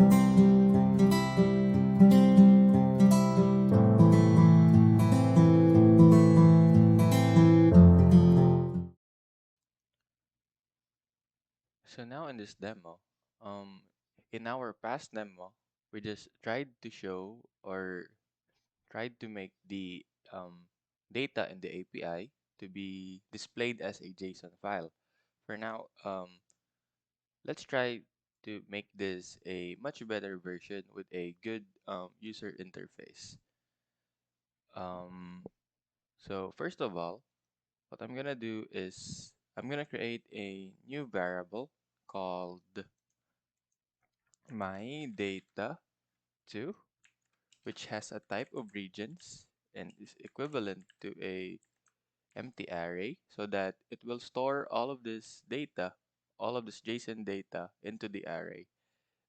So now in this demo, in our past demo, we just tried to show or tried to make the data in the API to be displayed as a JSON file. For now, let's try to make this a much better version with a good user interface. Um, so first of all, what I'm gonna do is I'm gonna create a new variable called my data 2, which has a type of regions and is equivalent to a empty array so that it will store all of this data, all of this JSON data into the array.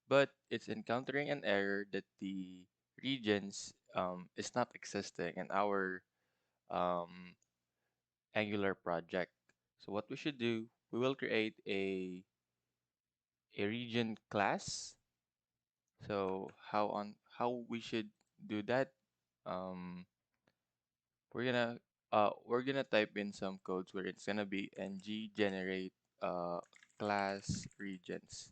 But it's encountering an error that the regions is not existing in our um, Angular project. So what we should do, we will create a region class. So how we should do that? Um, we're gonna type in some codes where it's gonna be ng generate class regions.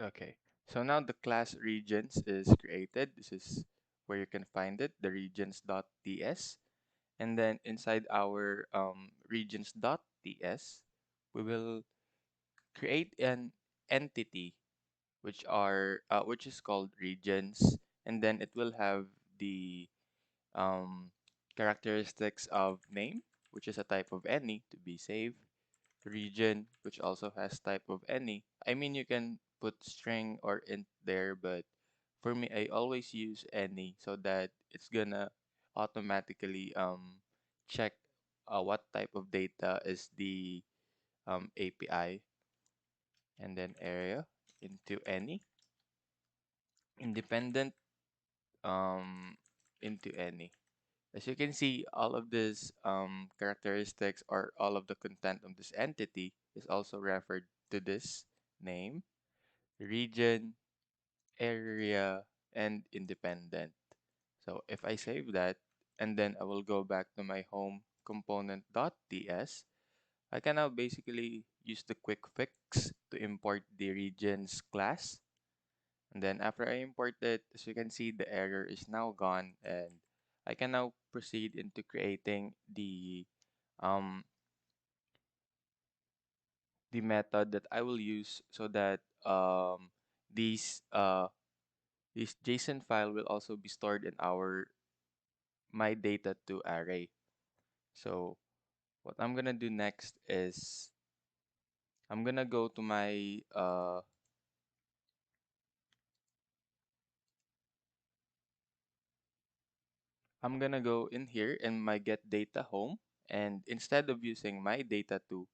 Okay, so now the class regions is created. This is where you can find it, the regions.ts. And then inside our regions.ts, we will create an entity which is called regions, and then it will have the um, characteristics of name, which is a type of any to be saved, region, which also has type of any. I mean, you can put string or int there, but for me, I always use any so that it's gonna automatically check what type of data is the API, and then area into any, independent into any. As you can see, all of these characteristics or all of the content of this entity is also referred to this name, region, area, and independent. So if I save that, and then I will go back to my home component.ts, I can now basically use the quick fix to import the regions class. And then after I import it, as you can see, the error is now gone, and I can now proceed into creating um the method that I will use so that these this JSON file will also be stored in our my data to array. So what I'm gonna do next is I'm gonna go to my I'm gonna go in here in my get data home, and instead of using my data to,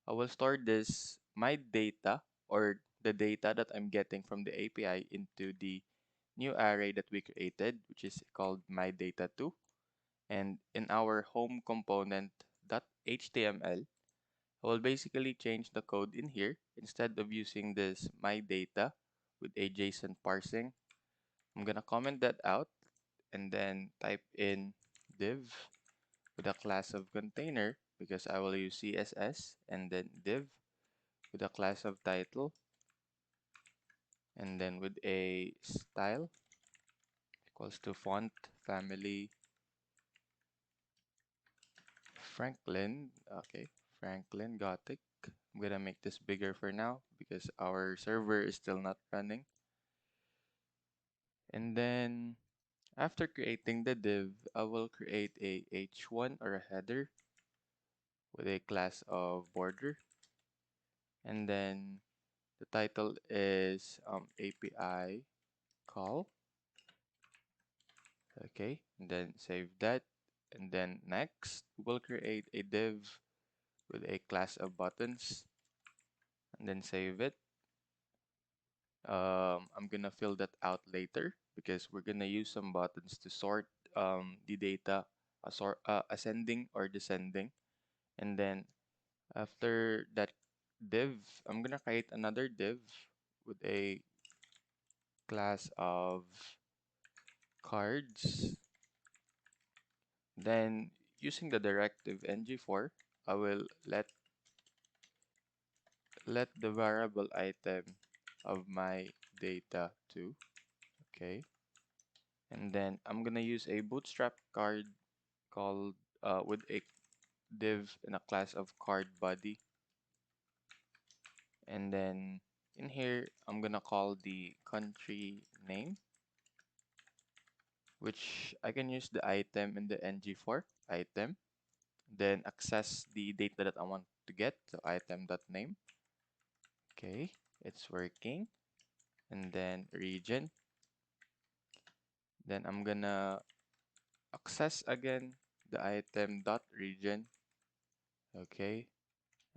I will store this my data or the data that I'm getting from the API into the new array that we created, which is called my data2. And in our home component .html, I will basically change the code in here. Instead of using this my data with a JSON parsing, I'm gonna comment that out and then type in div with a class of container because I will use CSS, and then div with a class of title, and then with a style equals to font family Franklin. Okay, Franklin Gothic. I'm gonna make this bigger for now because our server is still not running. And then after creating the div, I will create a h1 or a header with a class of border, and then the title is API call. Okay, and then save that, and then next we'll create a div with a class of buttons, and then save it. I'm gonna fill that out later because we're gonna use some buttons to sort the data, ascending or descending, and then after that div. I'm gonna create another div with a class of cards. Then using the directive ng4, I will let the variable item of my data to. Okay. And then I'm gonna use a bootstrap card called with a div in a class of card body. And then in here, I'm gonna call the country name, which I can use the item in the ng4 item, then access the data that I want to get, so item.name. Okay, it's working. And then region. Then I'm gonna access again the item dot region. Okay,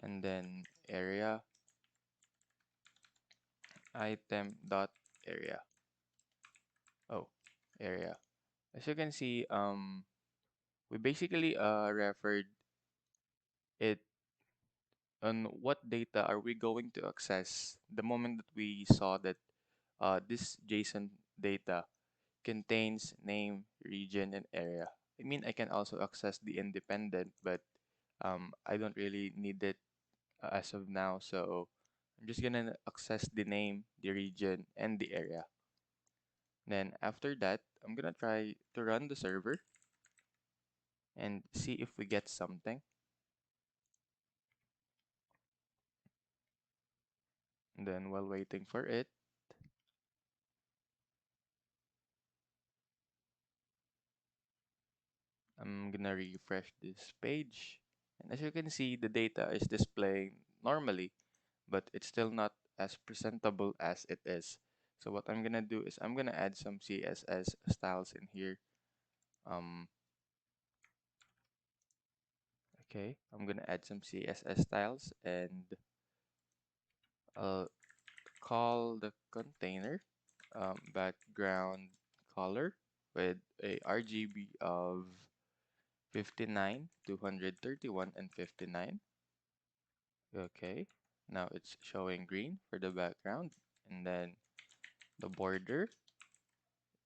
and then area item dot area. Oh, area. As you can see, we basically referred it on what data are we going to access the moment that we saw that this JSON data contains name, region, and area. I mean, I can also access the independent, but I don't really need it as of now. So I'm just gonna access the name, the region, and the area. Then after that, I'm gonna try to run the server and see if we get something. And then while waiting for it, I'm gonna refresh this page. And as you can see, the data is displaying normally, but it's still not as presentable as it is. So what I'm gonna do is I'm gonna add some CSS styles in here. Um, okay, I'm gonna add some CSS styles and I'll call the container background color with a RGB of 59, 231, and 59. Okay, now it's showing green for the background, and then the border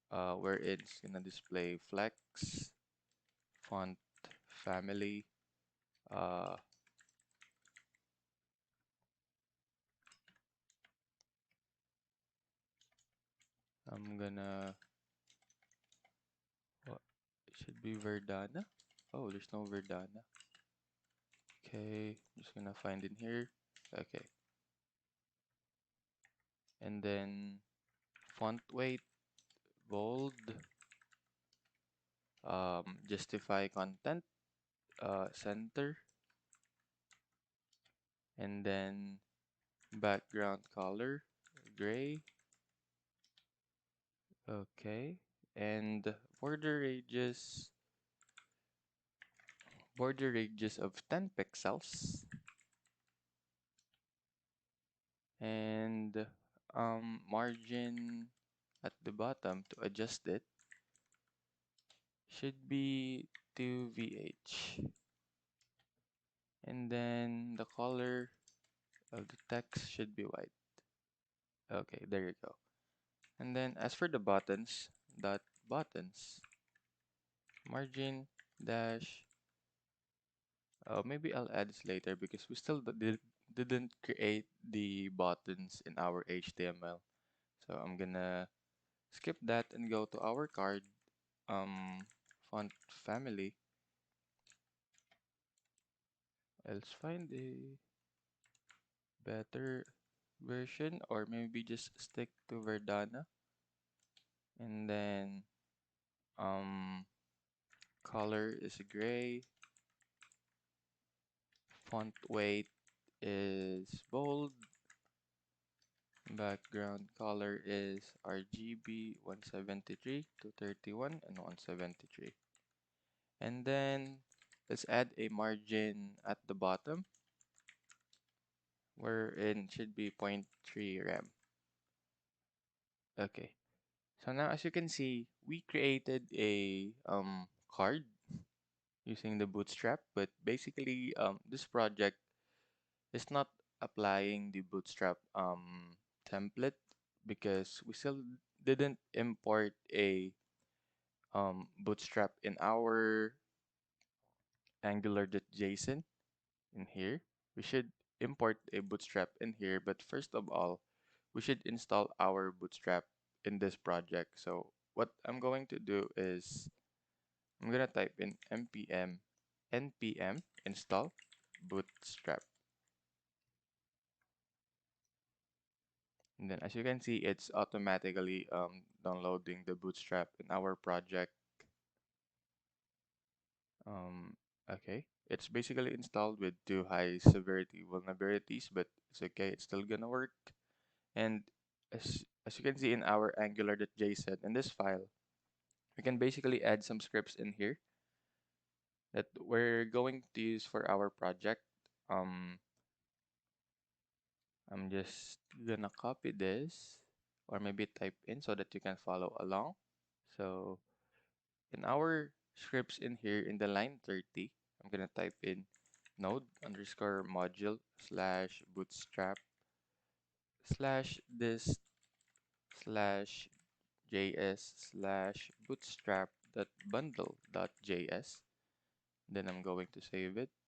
where it's gonna display flex, font family, uh, I'm gonna, what, it should be Verdana. Oh, there's no Verdana. Okay, just gonna find in here. Okay, and then font weight, bold, justify content, center, and then background color, gray. Okay, and border radius of 10 pixels, and margin at the bottom to adjust it should be 2VH. And then the color of the text should be white. Okay, there you go. And then as for the buttons, buttons, margin dash. Maybe I'll add this later because we still didn't create the buttons in our HTML. So I'm gonna skip that and go to our card font family. Let's find a better version, or maybe just stick to Verdana. And then um color is gray, font weight is bold, background color is RGB 173, 231, and 173. And then let's add a margin at the bottom wherein should be 0.3 rem. Okay. So now as you can see, we created a card using the bootstrap, but basically this project is not applying the Bootstrap template because we still didn't import a Bootstrap in our Angular.json in here. We should import a Bootstrap in here, but first of all, we should install our Bootstrap in this project. So what I'm going to do is I'm gonna type in npm install bootstrap. And then as you can see, it's automatically downloading the bootstrap in our project. Um, okay, it's basically installed with two high severity vulnerabilities, but it's okay, it's still gonna work. And as you can see in our angular.json in this file, we can basically add some scripts in here that we're going to use for our project. Um, I'm just gonna copy this or maybe type in so that you can follow along. So in our scripts in here in the line 30, I'm gonna type in node underscore module slash bootstrap slash this slash js slash bootstrap dot bundle dot js. Then I'm going to save it.